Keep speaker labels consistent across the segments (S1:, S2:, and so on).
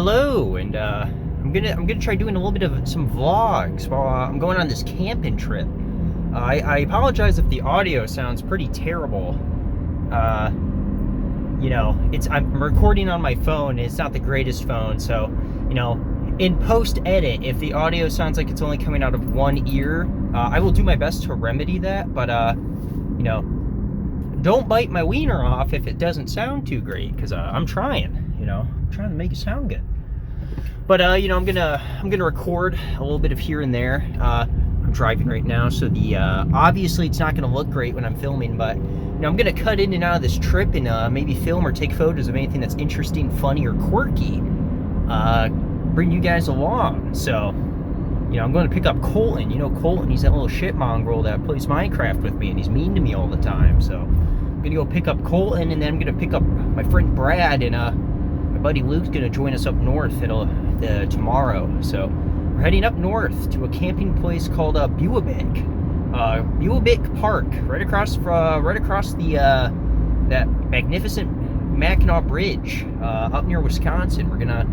S1: Hello, and I'm gonna try doing a little bit of some vlogs while I'm going on this camping trip. I apologize if the audio sounds pretty terrible. You know, I'm recording on my phone. And it's not the greatest phone, so you know, in post edit, if the audio sounds like it's only coming out of one ear, I will do my best to remedy that. But you know, don't bite my wiener off if it doesn't sound too great, because I'm trying. You know, I'm trying to make it sound good. But you know, I'm gonna record a little bit of here and there. I'm driving right now, so the obviously it's not gonna look great when I'm filming, but you know, I'm gonna cut in and out of this trip and maybe film or take photos of anything that's interesting, funny, or quirky. Bring you guys along. So, you know, I'm going to pick up Colton. You know Colton, he's that little shit mongrel that plays Minecraft with me, and he's mean to me all the time. So I'm gonna go pick up Colton, and then I'm gonna pick up my friend Brad, and my buddy Luke's gonna join us up north tomorrow. So we're heading up north to a camping place called Bewabic. Bewabic Park, right across the that magnificent Mackinac Bridge up near Wisconsin. We're gonna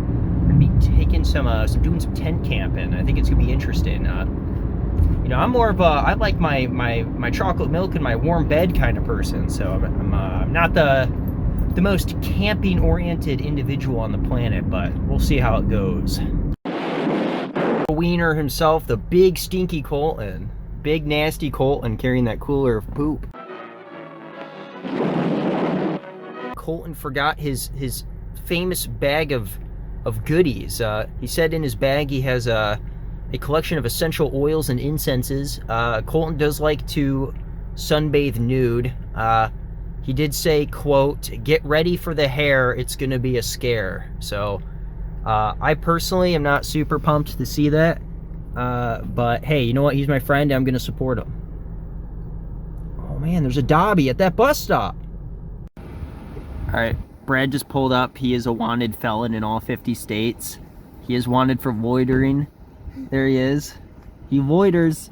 S1: be taking doing some tent camping. I think it's gonna be interesting. You know, I'm more of I like my chocolate milk and my warm bed kind of person. So I'm not the most camping oriented individual on the planet, but we'll see how it goes. Wiener himself, the big stinky Colton, big nasty Colton carrying that cooler of poop. Colton forgot his famous bag of goodies. He said in his bag he has a collection of essential oils and incenses. Colton does like to sunbathe nude. He did say, quote, "Get ready for the hair, it's gonna be a scare." So I personally am not super pumped to see that, but hey, you know what, he's my friend, I'm gonna support him. Oh man, there's a Dobby at that bus stop. Alright, Brad just pulled up. He is a wanted felon in all 50 states. He is wanted for loitering. There he is. He loiters.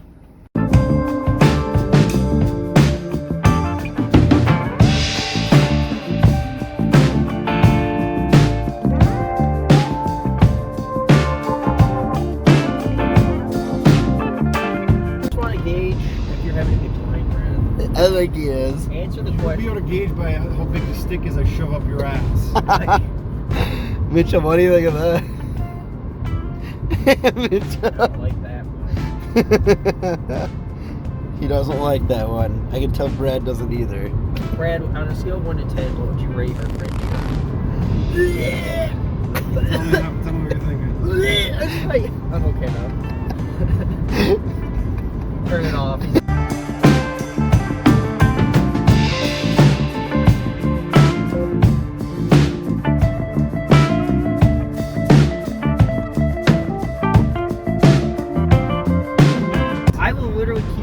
S2: I think he is.
S1: Answer the question.
S3: You'll be able to gauge by how big the stick is I shove up your ass.
S2: Mitchell, what do you think of that? Mitchell.
S1: I don't like that one.
S2: He doesn't like that one. I can tell Brad doesn't either.
S1: Brad, on a scale of 1 to 10, what would you rate our friendship?
S3: Tell me what you're thinking.
S1: I'm okay now. Turn it off.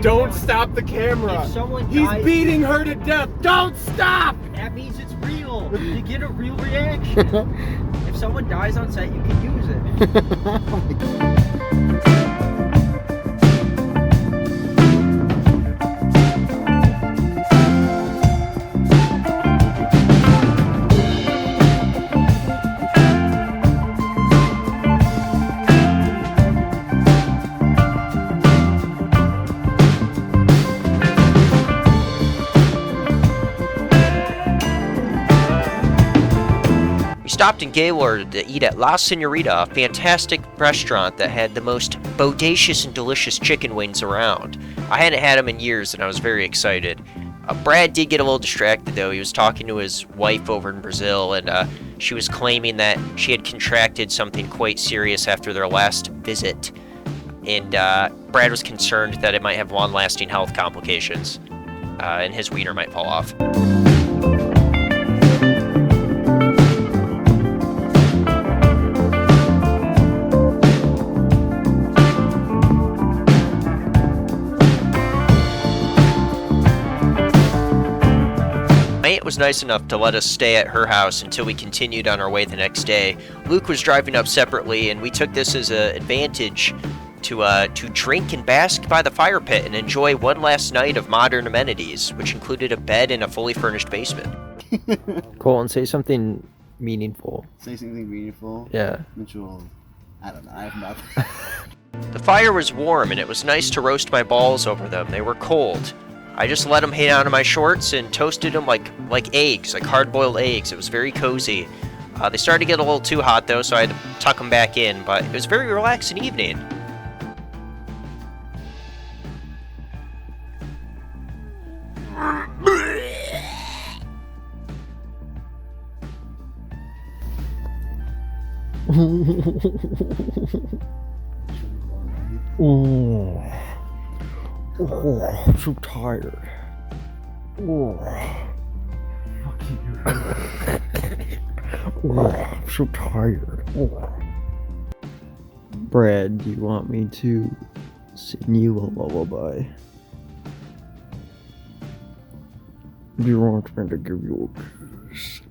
S3: Don't stop the camera.
S1: If someone
S3: He's
S1: dies,
S3: beating her to death. Don't stop!
S1: That means it's real. You get a real reaction. If someone dies on set, you can use it.
S4: Stopped in Gaylord to eat at La Senorita, a fantastic restaurant that had the most bodacious and delicious chicken wings around. I hadn't had them in years and I was very excited. Brad did get a little distracted though. He was talking to his wife over in Brazil, and she was claiming that she had contracted something quite serious after their last visit. And Brad was concerned that it might have long-lasting health complications and his wiener might fall off. My aunt was nice enough to let us stay at her house until we continued on our way the next day. Luke was driving up separately, and we took this as an advantage to drink and bask by the fire pit and enjoy one last night of modern amenities, which included a bed and a fully furnished basement.
S1: Colton, say something
S2: meaningful.
S3: Say something meaningful.
S2: Yeah.
S3: Mitchell, I don't know. I have nothing.
S4: The fire was warm, and it was nice to roast my balls over them. They were cold. I just let them hang out of my shorts and toasted them like eggs, like hard-boiled eggs. It was very cozy. They started to get a little too hot, though, so I had to tuck them back in, but it was a very relaxing evening.
S2: Oh, I'm so tired. Oh, I'm so tired. Brad, do you want me to sing you a lullaby? Do you want me to give you a kiss?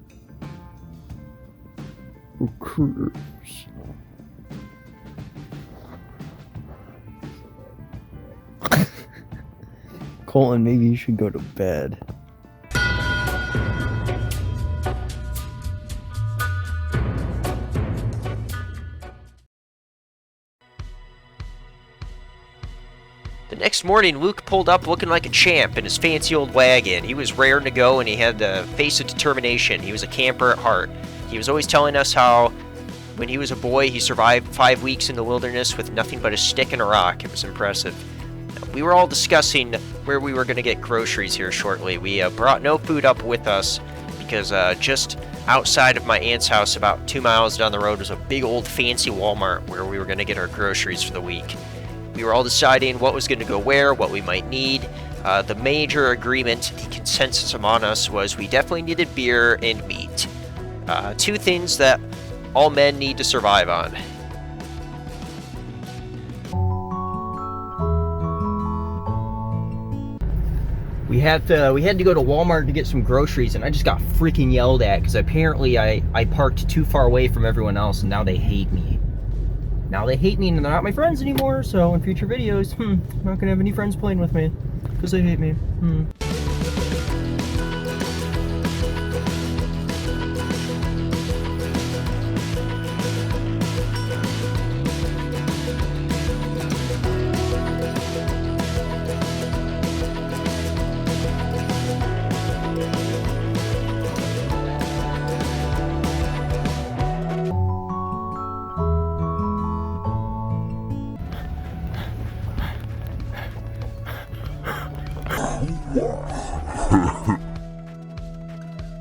S2: A kiss. Colton, maybe you should go to bed.
S4: The next morning, Luke pulled up looking like a champ in his fancy old wagon. He was raring to go, and he had the face of determination. He was a camper at heart. He was always telling us how, when he was a boy, he survived 5 weeks in the wilderness with nothing but a stick and a rock. It was impressive. We were all discussing where we were going to get groceries here shortly. We brought no food up with us because just outside of my aunt's house, about 2 miles down the road, was a big old fancy Walmart where we were going to get our groceries for the week. We were all deciding what was going to go where, what we might need. The major agreement, the consensus among us, was we definitely needed beer and meat. 2 things that all men need to survive on.
S1: We had to go to Walmart to get some groceries, and I just got freaking yelled at because apparently I parked too far away from everyone else, and now they hate me. Now they hate me, and they're not my friends anymore, so in future videos, I'm not gonna have any friends playing with me because they hate me.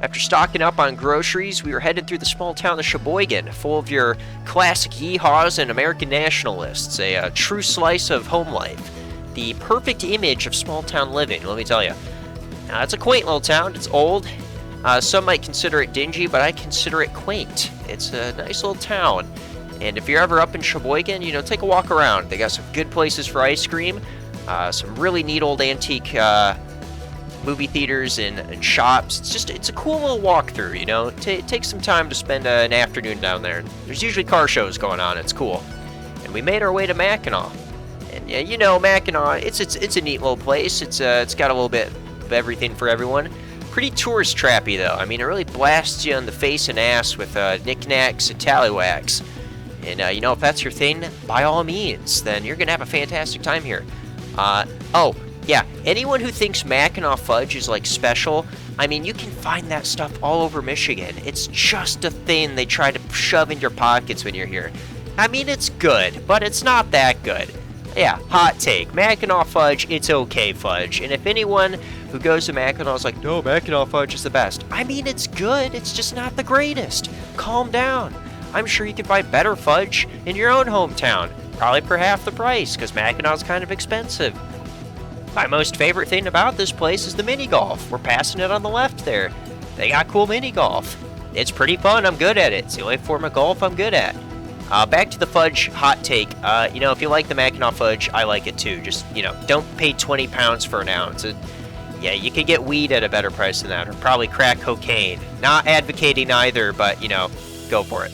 S4: After stocking up on groceries, we were headed through the small town of Sheboygan, full of your classic yeehaws and American nationalists, a true slice of home life. The perfect image of small town living, let me tell you. Now, it's a quaint little town. It's old. Some might consider it dingy, but I consider it quaint. It's a nice little town. And if you're ever up in Sheboygan, take a walk around. They got some good places for ice cream, some really neat old antique movie theaters and shops. It's a cool little walkthrough, Take some time to spend an afternoon down there. There's usually car shows going on. It's cool. And we made our way to Mackinac. And Mackinac, it's a neat little place. It's got a little bit of everything for everyone. Pretty tourist trappy though. I mean, it really blasts you in the face and ass with knickknacks and tallywhacks. And if that's your thing, by all means, then you're gonna have a fantastic time here. Yeah, anyone who thinks Mackinac fudge is special, I mean, you can find that stuff all over Michigan. It's just a thing they try to shove in your pockets when you're here. I mean, it's good, but it's not that good. Yeah, hot take. Mackinac fudge, it's okay fudge. And if anyone who goes to Mackinac is like, no, Mackinac fudge is the best. I mean, it's good, it's just not the greatest. Calm down. I'm sure you can buy better fudge in your own hometown. Probably for half the price, because Mackinac's kind of expensive. My most favorite thing about this place is the mini golf. We're passing it on the left there. They got cool mini golf. It's pretty fun. I'm good at it. It's the only form of golf I'm good at. Back to the fudge hot take. If you like the Mackinac fudge, I like it too. Just, don't pay 20 pounds for an ounce. Yeah, you could get weed at a better price than that, or probably crack cocaine. Not advocating either, but, go for it.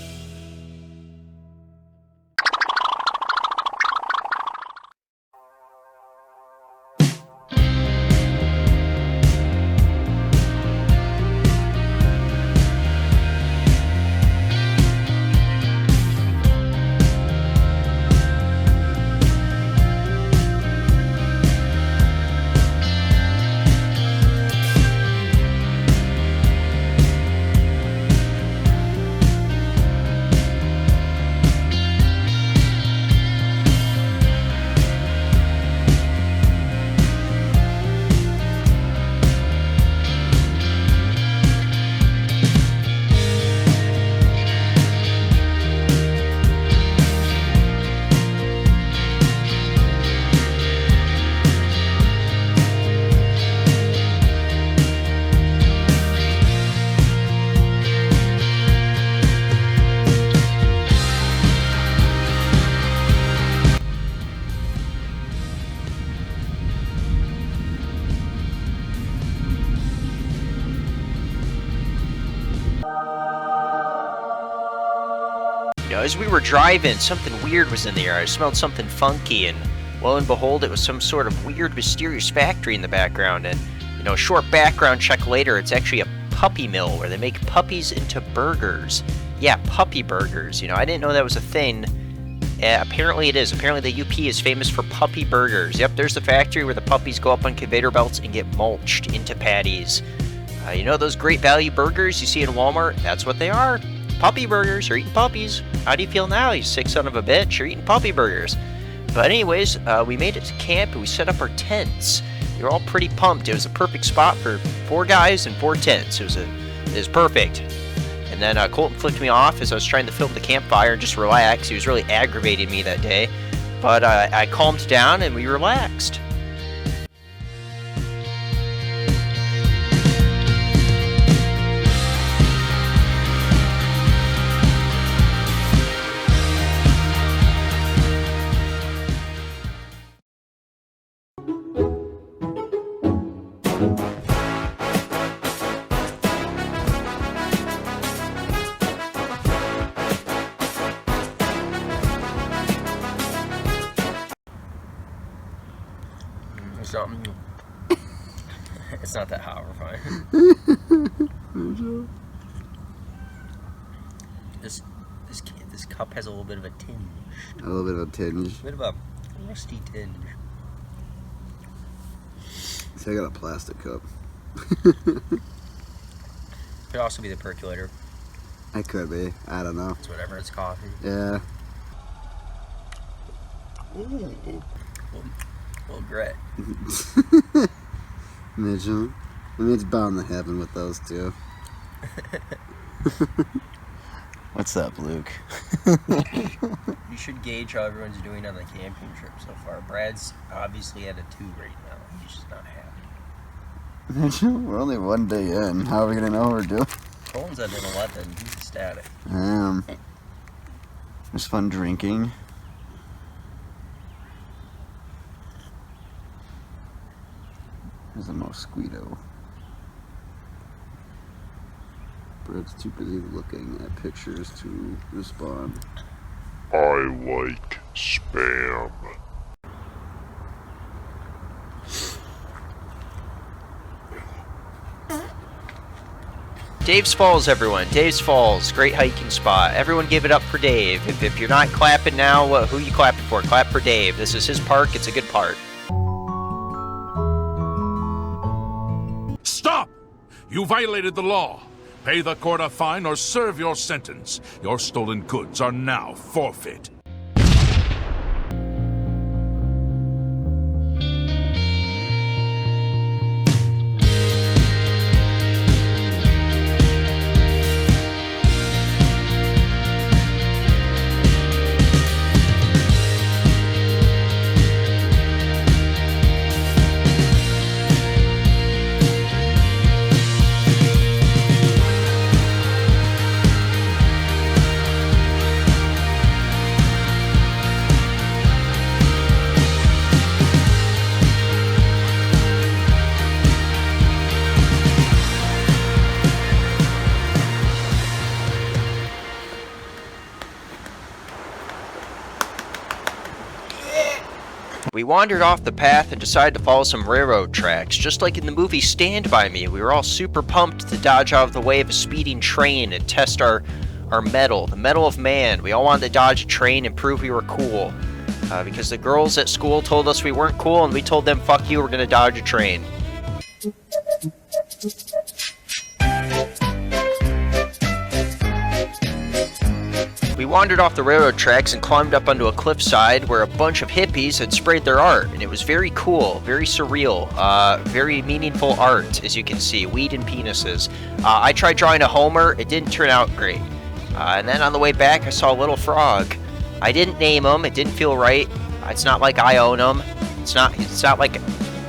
S4: as we were driving, something weird was in the air. I smelled something funky, and lo and behold, it was some sort of weird, mysterious factory in the background. And, a short background check later, it's actually a puppy mill where they make puppies into burgers. Yeah, puppy burgers. I didn't know that was a thing. Apparently it is. Apparently the UP is famous for puppy burgers. Yep, there's the factory where the puppies go up on conveyor belts and get mulched into patties. Those great value burgers you see in Walmart? That's what they are. Puppy burgers. You're eating puppies. How do you feel now, you sick son of a bitch? You're eating puppy burgers. But anyways, we made it to camp and we set up our tents. We were all pretty pumped. It was a perfect spot for 4 guys and 4 tents. It was perfect. And then Colton flicked me off as I was trying to film the campfire and just relax. He was really aggravating me that day. But I calmed down and we relaxed. Something. It's not that hot, we're fine. This cup has a little bit of a tinge.
S2: A little bit of a tinge.
S4: A bit of a rusty tinge.
S2: See, I got a plastic cup.
S4: Could also be the percolator.
S2: It could be. I don't know.
S4: It's whatever. It's coffee.
S2: Yeah.
S4: Ooh. Well, Gret.
S2: Mitchell. I mean, it's bound to happen with those two. What's up, Luke?
S4: You should gauge how everyone's doing on the camping trip so far. Brad's obviously at a 2 right now. He's just not happy.
S2: Mitchell, we're only 1 day in. How are we gonna know what we're doing?
S4: Colin's at an 11. He's ecstatic.
S2: It was fun drinking. There's a mosquito. Brad's too busy looking at pictures to respond.
S5: I like spam.
S4: Dave's Falls, everyone. Dave's Falls. Great hiking spot. Everyone give it up for Dave. If you're not clapping now, who you clapping for? Clap for Dave. This is his park. It's a good park.
S5: Stop! You violated the law. Pay the court a fine or serve your sentence. Your stolen goods are now forfeit.
S4: We wandered off the path and decided to follow some railroad tracks. Just like in the movie Stand By Me, we were all super pumped to dodge out of the way of a speeding train and test our mettle, the mettle of man. We all wanted to dodge a train and prove we were cool. Because the girls at school told us we weren't cool, and we told them, fuck you, we're gonna dodge a train. We wandered off the railroad tracks and climbed up onto a cliffside where a bunch of hippies had sprayed their art, and it was very cool, very surreal, very meaningful art, as you can see, weed and penises. I tried drawing a Homer, it didn't turn out great. And then on the way back, I saw a little frog. I didn't name him, it didn't feel right. It's not like I own him. It's not like,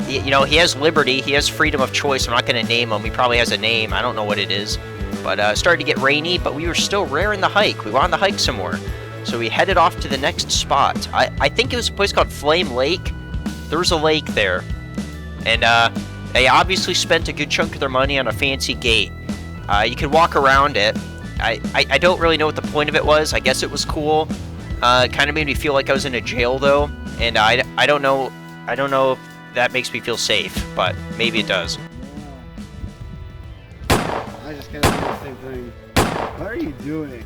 S4: you know, he has liberty, he has freedom of choice. I'm not going to name him, he probably has a name, I don't know what it is. But it started to get rainy, but we were still raring the hike. We wanted to hike some more. So we headed off to the next spot. I think it was a place called Flame Lake. There was a lake there. And they obviously spent a good chunk of their money on a fancy gate. You could walk around it. I don't really know what the point of it was. I guess it was cool. It kind of made me feel like I was in a jail though, and I don't know if that makes me feel safe, but maybe it does.
S3: I just kind of do the same thing. What are you doing?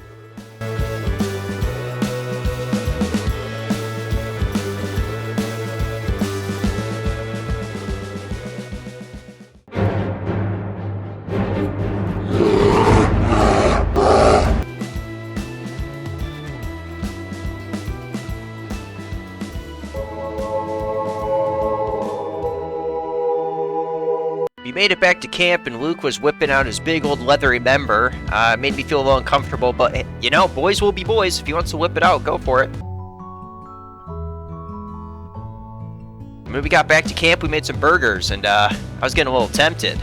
S4: We made it back to camp, and Luke was whipping out his big old leathery member. It made me feel a little uncomfortable, but, you know, boys will be boys. If he wants to whip it out, go for it. When we got back to camp, we made some burgers, and I was getting a little tempted.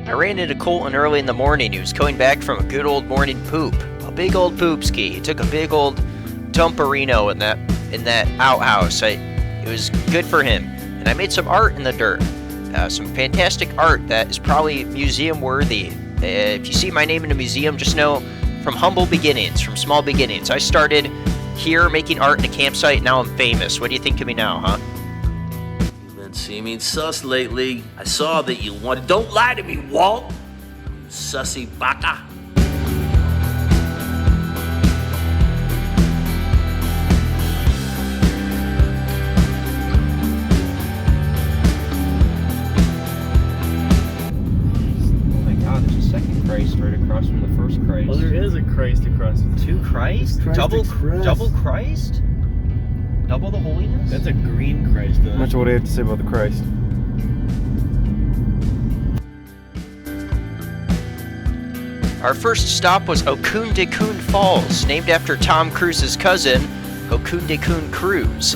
S4: I ran into Colton early in the morning. He was coming back from a good old morning poop. A big old poop ski. He took a big old dumperino in that outhouse. It was good for him. And I made some art in the dirt. Some fantastic art that is probably museum worthy. If you see my name in a museum, just know from humble beginnings, from small beginnings. I started here making art in a campsite. Now I'm famous. What do you think of me now, huh?
S6: Seeming sus lately. I saw that you wanted. Don't lie to me, Walt! You sussy baka.
S1: Oh my god, there's a second Christ right across from the first Christ.
S3: Well, there is a Christ across.
S1: Two Christ?
S3: Christ
S1: Double
S3: Express.
S1: double Christ? Double the holiness?
S3: That's a green Christ, though.
S7: Much of what do you have to say about the Christ?
S4: Our first stop was Okundekun Falls, named after Tom Cruise's cousin, Okundekun Cruise.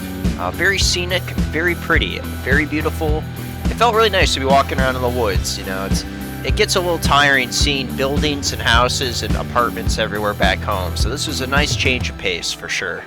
S4: Very scenic, very pretty, very beautiful. It felt really nice to be walking around in the woods. You know, it gets a little tiring seeing buildings and houses and apartments everywhere back home. So this was a nice change of pace for sure.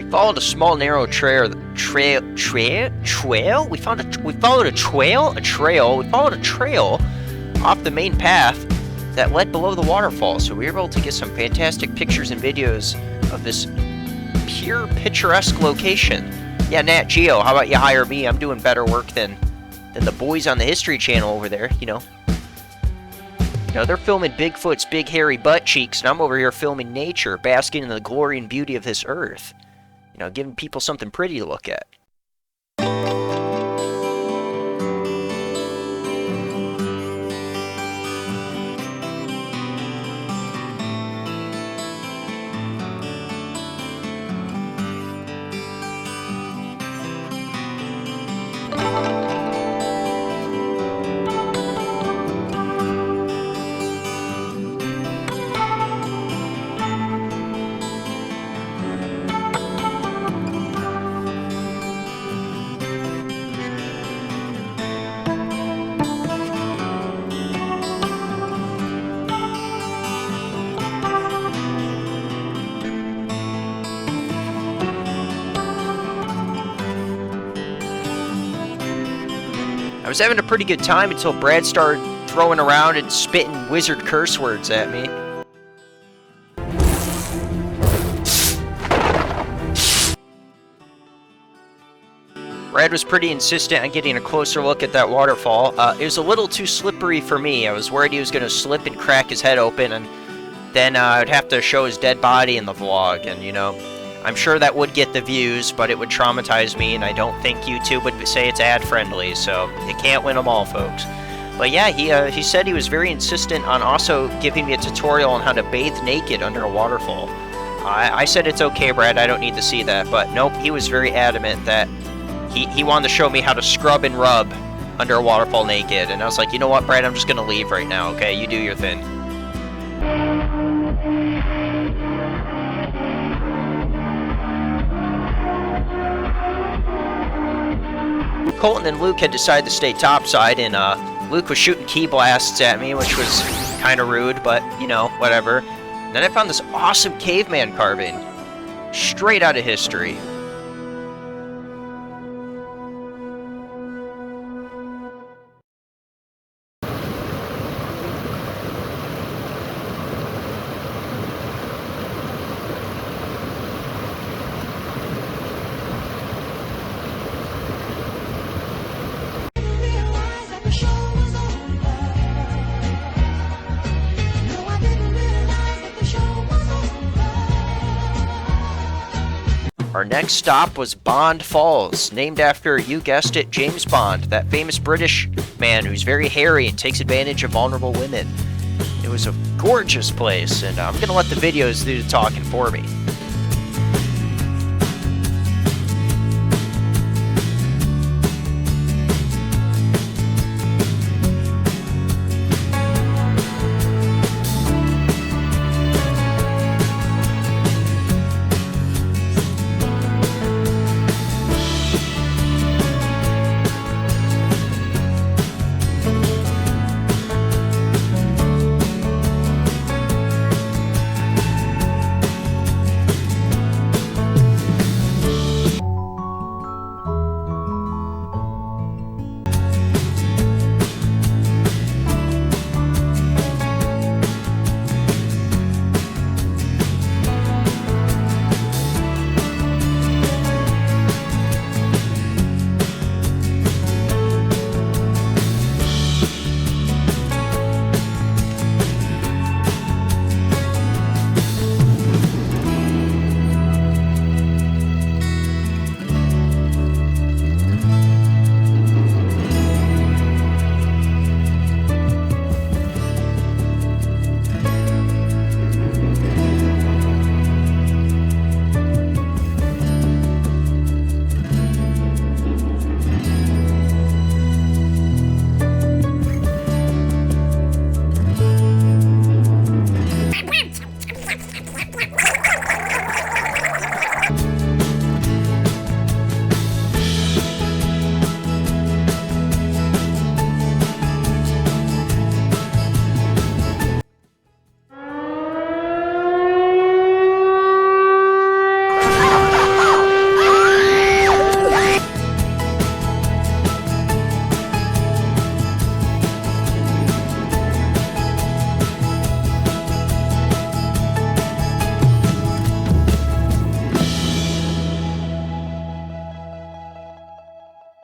S4: Followed a small narrow trail. We followed a trail off the main path that led below the waterfall. So we were able to get some fantastic pictures and videos of this pure picturesque location. Yeah, Nat Geo, how about you hire me? I'm doing better work than the boys on the History Channel over there. You know, they're filming Bigfoot's big hairy butt cheeks, and I'm over here filming nature, basking in the glory and beauty of this earth. You know, giving people something pretty to look at. I was having a pretty good time until Brad started throwing around and spitting wizard curse words at me. Brad was pretty insistent on getting a closer look at that waterfall. It was a little too slippery for me. I was worried he was going to slip and crack his head open, and then I'd have to show his dead body in the vlog, and you know, I'm sure that would get the views, but it would traumatize me, and I don't think YouTube would say it's ad-friendly, so you can't win them all, folks. But yeah, he said he was very insistent on also giving me a tutorial on how to bathe naked under a waterfall. I said it's okay, Brad, I don't need to see that, but nope, he was very adamant that he wanted to show me how to scrub and rub under a waterfall naked, and I was like, you know what, Brad, I'm just gonna leave right now, okay? You do your thing. Colton and Luke had decided to stay topside, and Luke was shooting key blasts at me, which was kind of rude, but, you know, whatever. And then I found this awesome caveman carving, straight out of history. Our next stop was Bond Falls, named after, you guessed it, James Bond, that famous British man who's very hairy and takes advantage of vulnerable women. It was a gorgeous place, and I'm going to let the videos do the talking for me.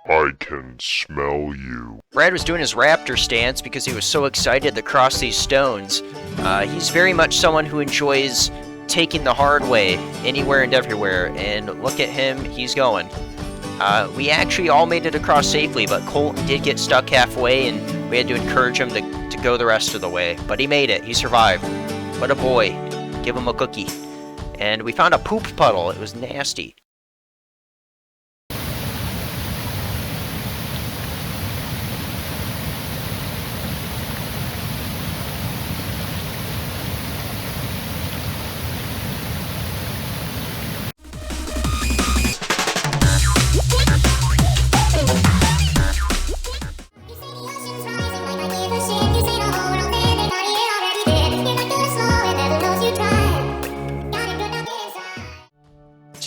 S7: I can smell you.
S4: Brad was doing his raptor stance because he was so excited to cross these stones. He's very much someone who enjoys taking the hard way anywhere and everywhere, and look at him, he's going. We actually all made it across safely, but Colton did get stuck halfway, and we had to encourage him to go the rest of the way. But he made it, he survived. What a boy. Give him a cookie. And we found a poop puddle, it was nasty.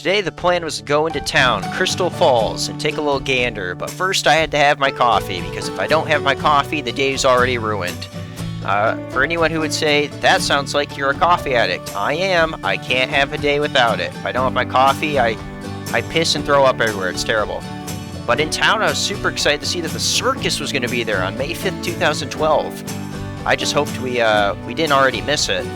S4: Today the plan was to go into town, Crystal Falls, and take a little gander, but first I had to have my coffee, because if I don't have my coffee, the day's already ruined. For anyone who would say, that sounds like you're a coffee addict, I am. I can't have a day without it. If I don't have my coffee, I piss and throw up everywhere. It's terrible. But in town, I was super excited to see that the circus was going to be there on May 5th, 2012. I just hoped we didn't already miss it.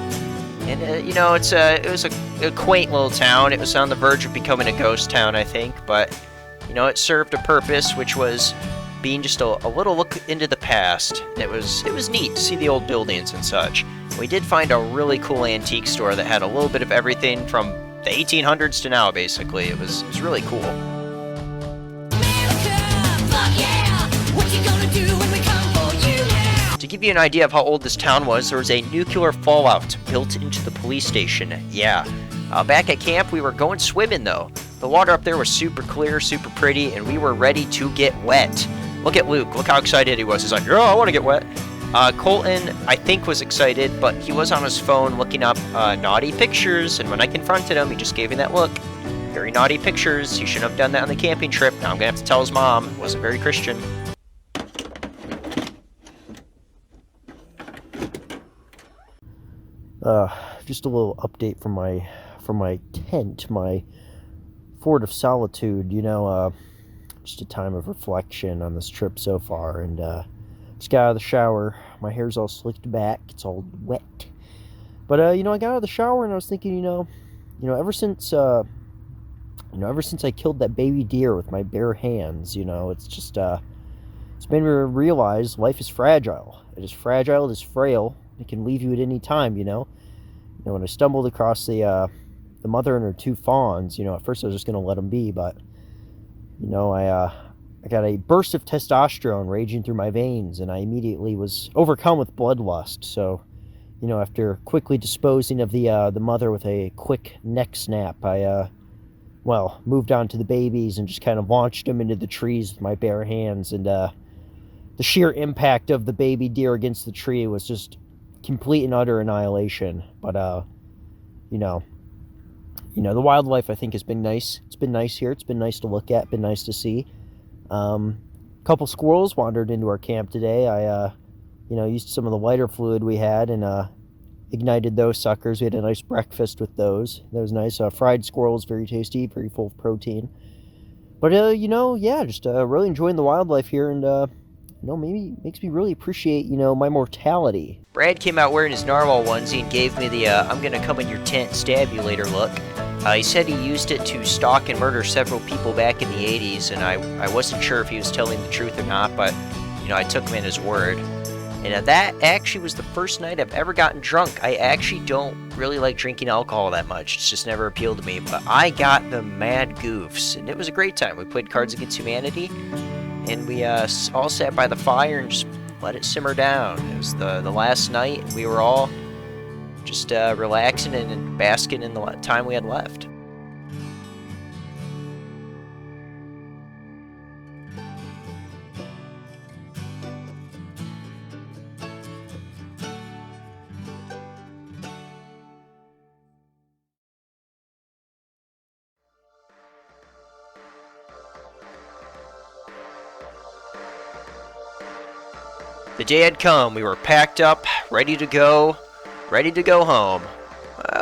S4: And, you know, it was a quaint little town. It was on the verge of becoming a ghost town, I think. But, you know, it served a purpose, which was being just a little look into the past. It was neat to see the old buildings and such. We did find a really cool antique store that had a little bit of everything from the 1800s to now, basically. It was really cool. To give you an idea of how old this town was, there was a nuclear fallout built into the police station. Yeah. Back at camp, we were going swimming, though. The water up there was super clear, super pretty, and we were ready to get wet. Look at Luke. Look how excited he was. He's like, oh, I want to get wet. Colton, I think, was excited, but he was on his phone looking up naughty pictures, and when I confronted him, he just gave me that look. Very naughty pictures. He shouldn't have done that on the camping trip. Now I'm going to have to tell his mom. It wasn't very Christian.
S2: Just a little update from my tent, my fort of solitude. You know, just a time of reflection on this trip so far, and just got out of the shower. My hair's all slicked back. It's all wet. But you know, I got out of the shower and I was thinking, you know, ever since I killed that baby deer with my bare hands, you know, it's just it's made me realize life is fragile. It is fragile. It is frail. It can leave you at any time, you know. You know, when I stumbled across the mother and her two fawns, you know, at first I was just going to let them be, but, you know, I got a burst of testosterone raging through my veins, and I immediately was overcome with bloodlust. So, you know, after quickly disposing of the mother with a quick neck snap, I, moved on to the babies and just kind of launched them into the trees with my bare hands, and the sheer impact of the baby deer against the tree was just complete and utter annihilation. But you know, the wildlife, I think, has been nice. It's been nice here. It's been nice to look at, been nice to see. A couple squirrels wandered into our camp today. I used some of the lighter fluid we had and ignited those suckers. We had a nice breakfast with those. That was nice. Fried squirrels, very tasty, very full of protein. But just really enjoying the wildlife here, and maybe makes me really appreciate, my mortality.
S4: Brad came out wearing his narwhal onesie and gave me the I'm gonna come in your tent and stab you later look. He said he used it to stalk and murder several people back in the 80s, and I wasn't sure if he was telling the truth or not, but, I took him at his word. And that actually was the first night I've ever gotten drunk. I actually don't really like drinking alcohol that much. It's just never appealed to me, but I got the mad goofs, and it was a great time. We played Cards Against Humanity, and we all sat by the fire and just let it simmer down. It was the last night, and we were all just relaxing and basking in the time we had left. The day had come. We were packed up, ready to go home.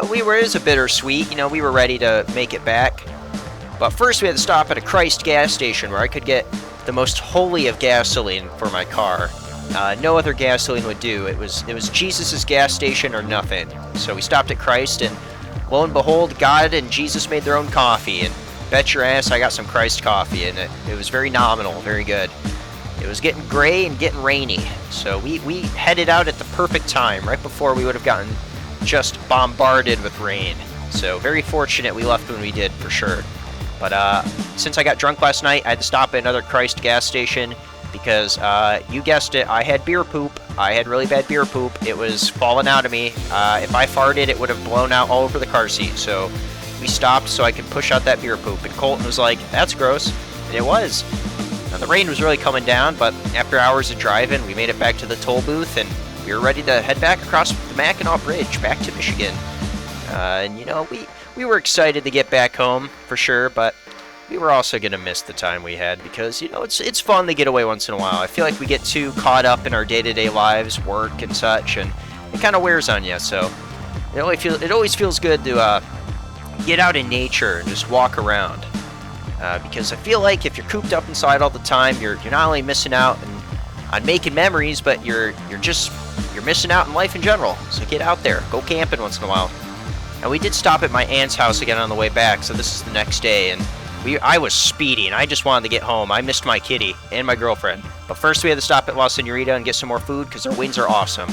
S4: It was a bittersweet, we were ready to make it back. But first we had to stop at a Christ gas station where I could get the most holy of gasoline for my car. No other gasoline would do. It was Jesus' gas station or nothing. So we stopped at Christ, and lo and behold, God and Jesus made their own coffee, and bet your ass I got some Christ coffee, and it was very nominal, very good. It was getting gray and getting rainy, so we headed out at the perfect time, right before we would have gotten just bombarded with rain. So very fortunate we left when we did, for sure. But since I got drunk last night, I had to stop at another Christ gas station because, you guessed it, I had beer poop. I had really bad beer poop. It was falling out of me. If I farted, it would have blown out all over the car seat. So we stopped so I could push out that beer poop. And Colton was like, that's gross. And it was. Now, the rain was really coming down, but after hours of driving, we made it back to the toll booth, and we were ready to head back across the Mackinac Bridge back to Michigan. And we we were excited to get back home for sure, but we were also going to miss the time we had because, you know, it's fun to get away once in a while. I feel like we get too caught up in our day-to-day lives, work and such, and it kind of wears on you. So it always feels good to get out in nature and just walk around. Because I feel like if you're cooped up inside all the time, you're not only missing out on making memories, but you're missing out in life in general. So get out there, go camping once in a while. And we did stop at my aunt's house again on the way back, so this is the next day, and I was speedy, and I just wanted to get home. I missed my kitty and my girlfriend. But first we had to stop at La Senorita and get some more food because their wings are awesome.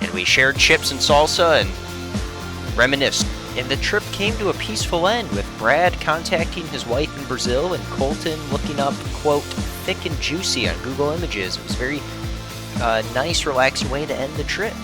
S4: And we shared chips and salsa and reminisced. And the trip came to a peaceful end with Brad contacting his wife in Brazil and Colton looking up, quote, thick and juicy on Google Images. It was a very nice, relaxing way to end the trip.